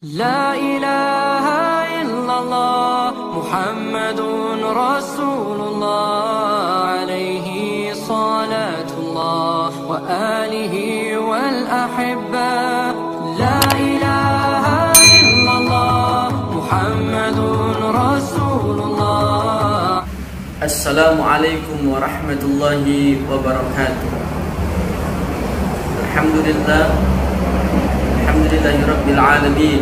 لا إله إلا الله محمد رسول الله عليه صلاة الله وآله والأحبة لا إله إلا الله محمد رسول الله. Assalamualaikum warahmatullahi wabarakatuh. Alhamdulillahi rabbil alamin.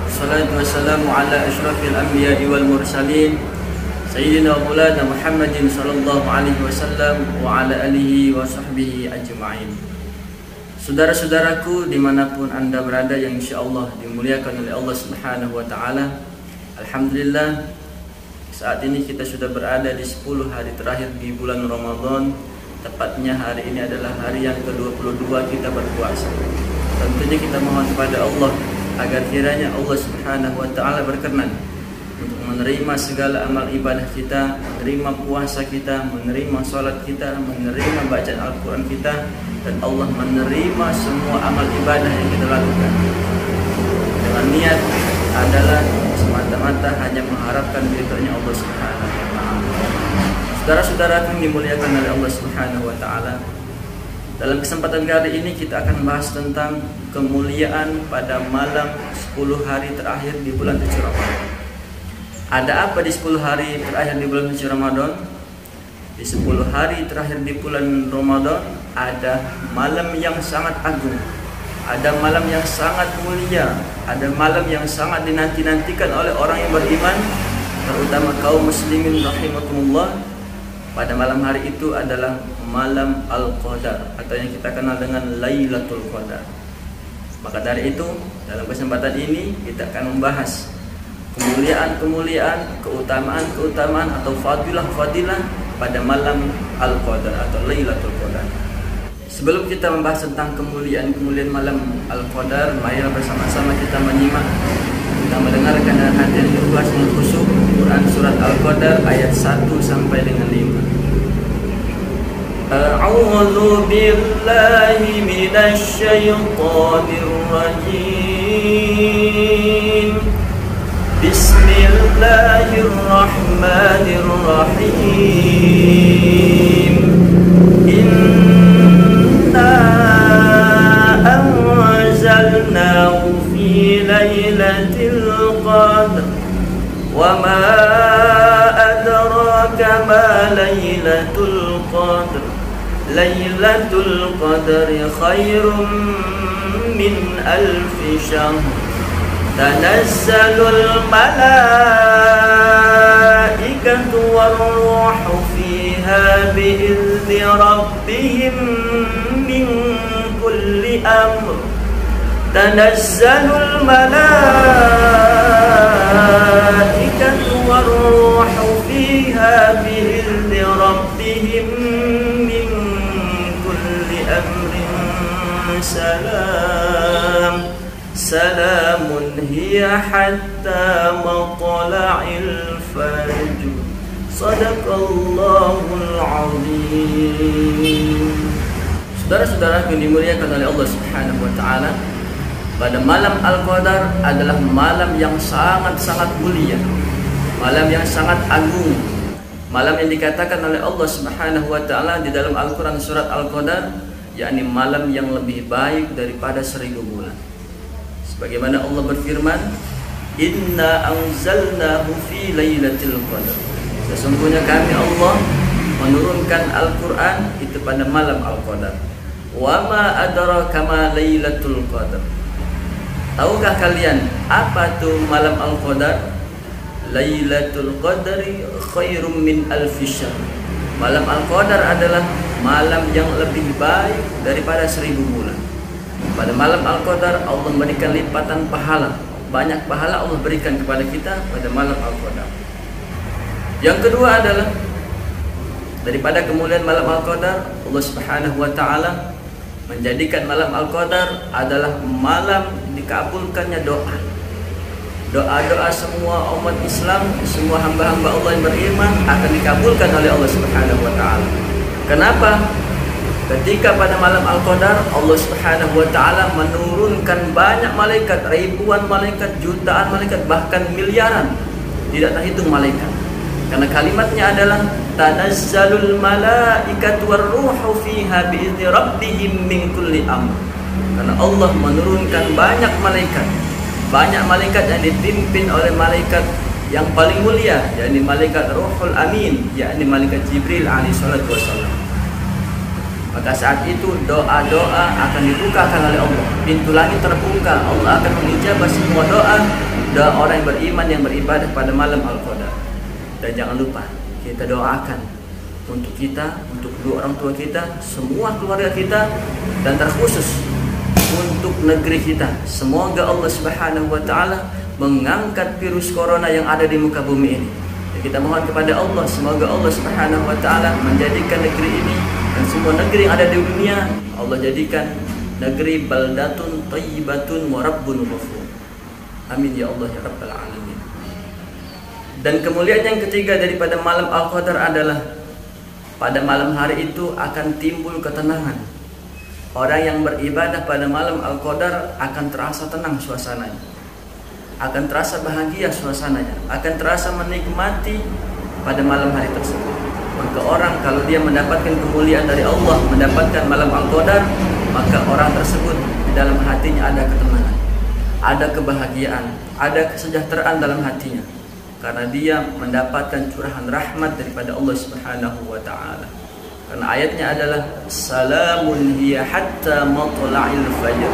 Salatu wassalamu ala asyrafil anbiya'i wal mursalin Sayyidina wa maulana Muhammadin sallallahu alaihi wasallam wa ala alihi wa sahbihi ajma'in. Saudara-saudaraku dimanapun anda berada yang insyaallah dimuliakan oleh Allah subhanahu wa ta'ala, alhamdulillah, saat ini kita sudah berada di 10 hari terakhir di bulan Ramadan. Tepatnya hari ini adalah hari yang ke-22 kita berpuasa. Tentunya kita mohon kepada Allah agar kiranya Allah subhanahu wa ta'ala berkenan untuk menerima segala amal ibadah kita, menerima puasa kita, menerima sholat kita, menerima bacaan Al-Quran kita, dan Allah menerima semua amal ibadah yang kita lakukan. Dengan niat adalah semata-mata hanya mengharapkan ridhonya Allah subhanahu wa ta'ala. Saudara-saudara yang dimuliakan oleh Allah subhanahu wa ta'ala, dalam kesempatan kali ini kita akan bahas tentang kemuliaan pada malam 10 hari terakhir di bulan suci Ramadan. Ada apa di 10 hari terakhir di bulan suci Ramadan? Di 10 hari terakhir di bulan Ramadan ada malam yang sangat agung, ada malam yang sangat mulia, ada malam yang sangat dinanti-nantikan oleh orang yang beriman, terutama kaum muslimin rahimakumullah. Pada malam hari itu adalah malam Al-Qadar, atau yang kita kenal dengan Lailatul Qadar. Maka dari itu, dalam kesempatan ini kita akan membahas kemuliaan-kemuliaan, keutamaan-keutamaan atau fadilah-fadilah pada malam Al-Qadar atau Lailatul Qadar. Sebelum kita membahas tentang kemuliaan-kemuliaan malam Al-Qadar, marilah bersama-sama kita menyimak, kita mendengarkan dengan hati yang ikhlas dan khusyuk Quran surat Al-Qadar ayat 1 sampai dengan 5. A'udzu billahi minasy syaithanir rajim. Bismillahirrahmanirrahim. Inna anzalnahu fi lailatul qadr wa ma adraka ma lailatul qadr. Lailatul qadri khairum min alfi syahr. Tanazzalul malaikatu war-ruhu fiha bi'izni rabbihim min kulli amr. Tanazzalul malaikatu war-ruhu fiha bi'izni rabbihim min kulli amrin. Salamun hiya hatta matla'il fajr. Sadaqallahul azim. Saudara-saudara yang dimuliakan oleh Allah subhanahu wa ta'ala, pada malam Al-Qadar adalah malam yang sangat-sangat mulia, malam yang sangat agung, malam yang dikatakan oleh Allah subhanahu wa ta'ala di dalam Al-Quran surat Al-Qadar, yakni malam yang lebih baik daripada 1000 bulan. Sebagaimana Allah berfirman, Inna anzalnahu fi lailatul qadar. Sesungguhnya kami Allah menurunkan Al-Quran itu pada malam Al-Qadar. Wa ma adraka ma lailatul qadar. Tahukah kalian apa itu malam Al-Qadar? Lailatul qadri khairum min alfi syahr. Malam Al-Qadar adalah malam yang lebih baik daripada 1000 bulan. Pada malam Al-Qadar Allah memberikan lipatan pahala, banyak pahala Allah berikan kepada kita pada malam Al-Qadar. Yang kedua adalah daripada kemuliaan malam Al-Qadar, Allah subhanahu wa ta'ala menjadikan malam Al-Qadar adalah malam dikabulkannya doa. Doa-doa semua umat Islam, semua hamba-hamba Allah yang beriman akan dikabulkan oleh Allah subhanahu wa ta'ala. Kenapa? Ketika pada malam Al-Qadar, Allah Subhanahu wa taala menurunkan banyak malaikat, ribuan malaikat, jutaan malaikat, bahkan miliaran, tidak terhitung malaikat. Karena kalimatnya adalah tanazzalul malaikatu warruhu fiha bi'izni rabbihim min kulli amr. Karena Allah menurunkan banyak malaikat yang dipimpin oleh malaikat yang paling mulia, yakni malaikat Ruhul Amin, yakni malaikat Jibril alaihi salatu wassalam. Maka saat itu doa-doa akan dibukakan oleh Allah, pintu langit terbuka, Allah akan mengijabah semua doa orang yang beriman yang beribadah pada malam Al-Qadar. Dan jangan lupa kita doakan untuk kita, untuk kedua orang tua kita, semua keluarga kita, dan terkhusus untuk negeri kita. Semoga Allah Subhanahu wa taala mengangkat virus corona yang ada di muka bumi ini. Dan kita mohon kepada Allah, semoga Allah Subhanahu wa taala menjadikan negeri ini dan semua negeri yang ada di dunia, Allah jadikan negeri baldatun thayyibatun wa rabbun ghafur. Amin ya Allah ya rabbal alamin. Dan kemuliaan yang ketiga daripada malam Al-Qadar adalah pada malam hari itu akan timbul ketenangan. Orang yang beribadah pada malam Al-Qadar akan terasa tenang suasananya, akan terasa bahagia suasananya, akan terasa menikmati pada malam hari tersebut. Maka orang kalau dia mendapatkan kemuliaan dari Allah, mendapatkan malam Al-Qadar, maka orang tersebut di dalam hatinya ada ketenangan, ada kebahagiaan, ada kesejahteraan dalam hatinya, karena dia mendapatkan curahan rahmat daripada Allah Subhanahu wa taala. Karena ayatnya adalah salamun hiya hatta matla'il fajr.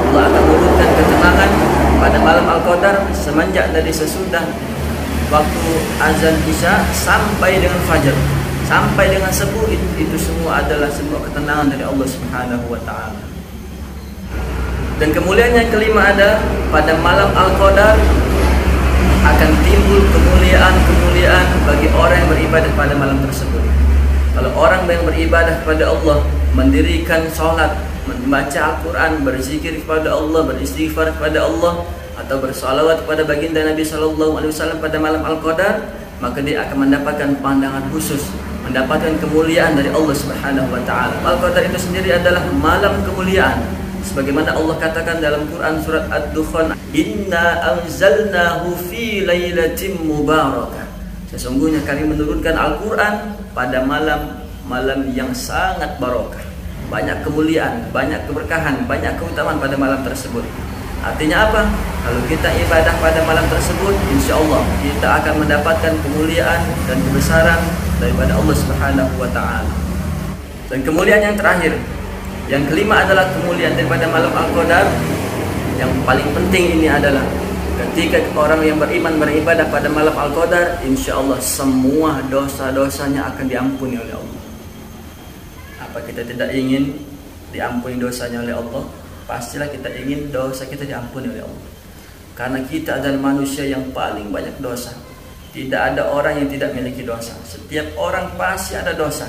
Allah akan turunkan ketenangan pada malam Al-Qadar semenjak dari sesudah waktu azan Isya sampai dengan fajar, sampai dengan subuh. Itu semua adalah sebuah ketenangan dari Allah Subhanahu wa taala. Dan kemuliaan yang kelima ada pada malam Al-Qadar akan timbul kemuliaan bagi orang yang beribadah pada malam tersebut. Kalau orang yang beribadah kepada Allah, mendirikan sholat, membaca Al-Quran, berzikir kepada Allah, beristighfar kepada Allah, atau bersalawat kepada baginda Nabi SAW pada malam Al-Qadar, maka dia akan mendapatkan pandangan khusus, mendapatkan kemuliaan dari Allah Subhanahu wa taala. Al-Qadar itu sendiri adalah malam kemuliaan. Sebagaimana Allah katakan dalam Quran surat Ad-Dukhan, "Inna anzalnahu fi lailatin mubarakah." Sesungguhnya kami menurunkan Al-Quran pada malam yang sangat barokah. Banyak kemuliaan, banyak keberkahan, banyak keutamaan pada malam tersebut. Artinya apa? Kalau kita ibadah pada malam tersebut, insya Allah kita akan mendapatkan kemuliaan dan kebesaran daripada Allah Subhanahu wa taala. Dan kemuliaan yang terakhir, yang kelima adalah kemuliaan daripada malam Al-Qadar. Yang paling penting ini adalah ketika orang yang beriman beribadah pada malam Al-Qadar, insya Allah semua dosa-dosanya akan diampuni oleh Allah. Apa kita tidak ingin diampuni dosanya oleh Allah? Pastilah kita ingin dosa kita diampuni oleh Allah. Karena kita adalah manusia yang paling banyak dosa. Tidak ada orang yang tidak memiliki dosa. Setiap orang pasti ada dosa.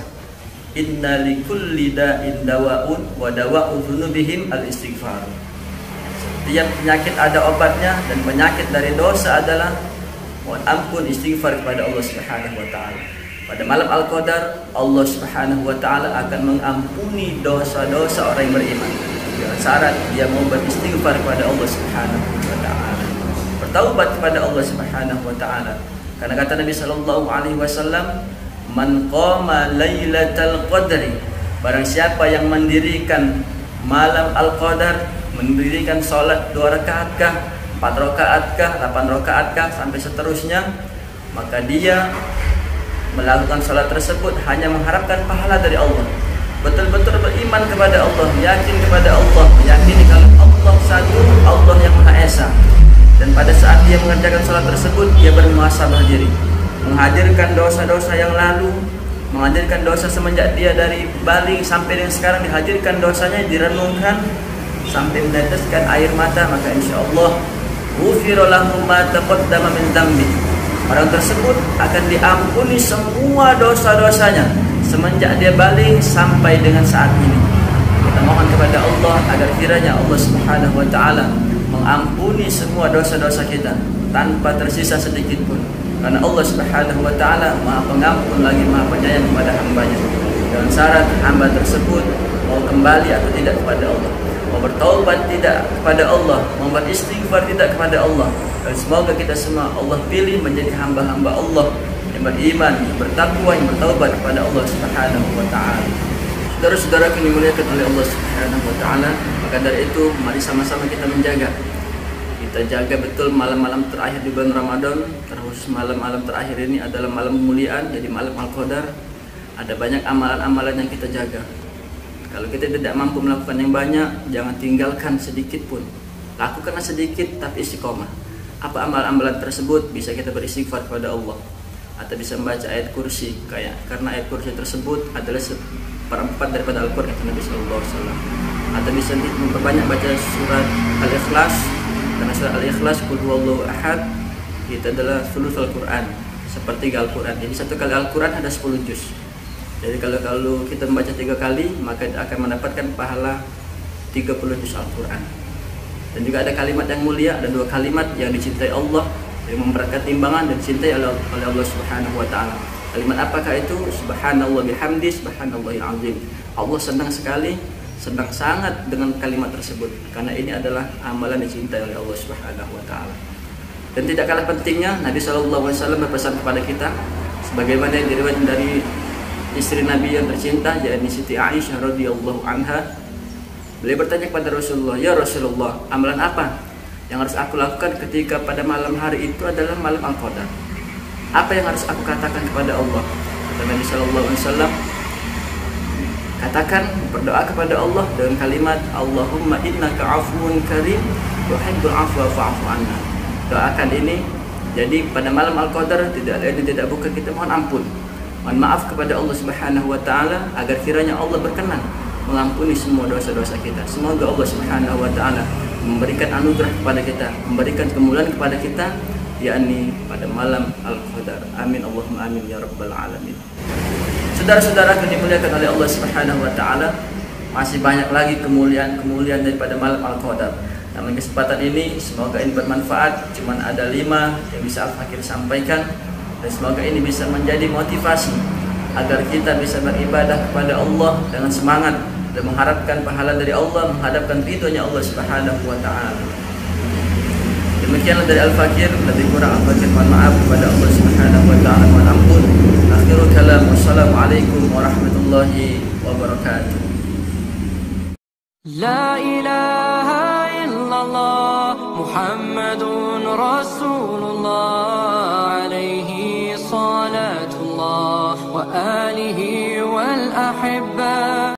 Inna likulli da'in dawa'un wa dawa'u dzunubihim al-istighfar. Setiap penyakit ada obatnya, dan penyakit dari dosa adalah mohon ampun, istighfar kepada Allah Subhanahu wa taala. Pada malam Al-Qadar, Allah Subhanahu wa taala akan mengampuni dosa-dosa orang yang beriman. Dengan syarat dia mau beristighfar kepada Allah Subhanahu wa taala, bertaubat kepada Allah Subhanahu wa taala. Karena kata Nabi sallallahu alaihi wasallam, "Man qama lailatal qadri," barang siapa yang mendirikan malam Al-Qadar, mendirikan salat 2 rakaatkah, 4 rakaatkah, 8 rakaatkah sampai seterusnya, maka dia melakukan salat tersebut hanya mengharapkan pahala dari Allah. Betul-betul beriman kepada Allah, yakin kepada Allah, meyakini kalau Allah satu, Allah yang Maha Esa. Dan pada saat dia mengerjakan salat tersebut, dia bermuhasabah diri, menghadirkan dosa-dosa yang lalu, menghadirkan dosa semenjak dia dari balik sampai dengan sekarang, dihadirkan dosanya, direnungkan sampai meneteskan air mata, maka insya Allah ghufira lahu ma taqaddama min dzambi. Orang tersebut akan diampuni semua dosa-dosanya semenjak dia balik sampai dengan saat ini. Kita mohon kepada Allah agar kiranya Allah Subhanahu wa taala mengampuni semua dosa-dosa kita tanpa tersisa sedikit pun. Karena Allah Subhanahu wa taala Maha Pengampun lagi Maha Penyayang kepada hamba-Nya. dengan syarat hamba tersebut mau kembali atau tidak kepada Allah, mau bertaubat tidak kepada Allah, mau beristighfar tidak kepada Allah. Dan semoga kita semua Allah pilih menjadi hamba-hamba Allah yang beriman, yang bertakwa, yang bertaubat kepada Allah Subhanahu wa taala. Saudara-saudara yang dimuliakan oleh Allah Subhanahu wa taala, maka dari itu mari sama-sama kita menjaga. Kita jaga betul malam-malam terakhir di bulan Ramadan, terkhusus malam-malam terakhir ini adalah malam kemuliaan, jadi malam Al-Qadar. Ada banyak amalan-amalan yang kita jaga. Kalau kita tidak mampu melakukan yang banyak, jangan tinggalkan sedikit pun. Lakukanlah sedikit tapi istiqomah. Apa amalan-amalan tersebut? Bisa kita beristighfar kepada Allah, atau bisa membaca ayat kursi, karena ayat kursi tersebut adalah seperempat daripada Al-Quran, kata Nabi Sallallahu Alaihi Wasallam. Atau bisa memperbanyak baca surat Al-Ikhlas, karena surat Al-Ikhlas Qul huwallahu ahad itu adalah thuluthul Al-Quran, sepertiga Al-Quran. Jadi satu kali Al-Quran ada 10 juz. Jadi kalau kita membaca 3 kali, maka akan mendapatkan pahala 30 juz Al-Quran. Dan juga ada kalimat yang mulia, ada 2 kalimat yang dicintai Allah, yang memberatkan timbangan dan dicintai oleh Allah Subhanahu wa taala. Kalimat apakah itu? Subhanallah bihamdi, subhanallahil azim. Allah senang sekali, senang sangat dengan kalimat tersebut, karena ini adalah amalan dicintai oleh Allah Subhanahu wa taala. Dan tidak kalah pentingnya, Nabi sallallahu alaihi wasallam berpesan kepada kita sebagaimana yang diriwayatkan dari istri Nabi yang tercinta, yakni Siti Aisyah radhiyallahu anha. Beliau bertanya kepada Rasulullah, "Ya Rasulullah, amalan apa yang harus aku lakukan ketika pada malam hari itu adalah malam Al-Qadar? Apa yang harus aku katakan kepada Allah?" Kata Nabi sallallahu alaihi wasallam, katakan, berdoa kepada Allah dengan kalimat Allahumma innaka afuwun karim tuhibbul afwa fa'fu anna. Doakan ini. Jadi pada malam Al-Qadar tidak bukan kita mohon ampun, mohon maaf kepada Allah Subhanahu wa taala, agar kiranya Allah berkenan mengampuni semua dosa-dosa kita. Semoga Allah Subhanahu wa taala memberikan anugerah kepada kita, memberikan kemuliaan kepada kita, yakni pada malam Al-Qadar. Amin Allahumma amin ya rabbal alamin. Saudara-saudara yang dimuliakan oleh Allah Subhanahu wa taala, masih banyak lagi kemuliaan-kemuliaan daripada malam Al-Qadar. Namun kesempatan ini semoga ini bermanfaat. Cuman ada 5 yang bisa Al-Fakir sampaikan, dan semoga ini bisa menjadi motivasi agar kita bisa beribadah kepada Allah dengan semangat dan mengharapkan pahala dari Allah, menghadapkan ridhonya Allah Subhanahu wa taala. Demikianlah dari Al-Fakir, lebih kurang Al-Fakir mohon maaf kepada Allah Subhanahu wa taala, mohon ampun. Akhirul kalam, wassalamualaikum warahmatullahi wabarakatuh. La ilaha illallah Muhammadun Rasulullah alaihi salatullah wa alihi wal ahibba.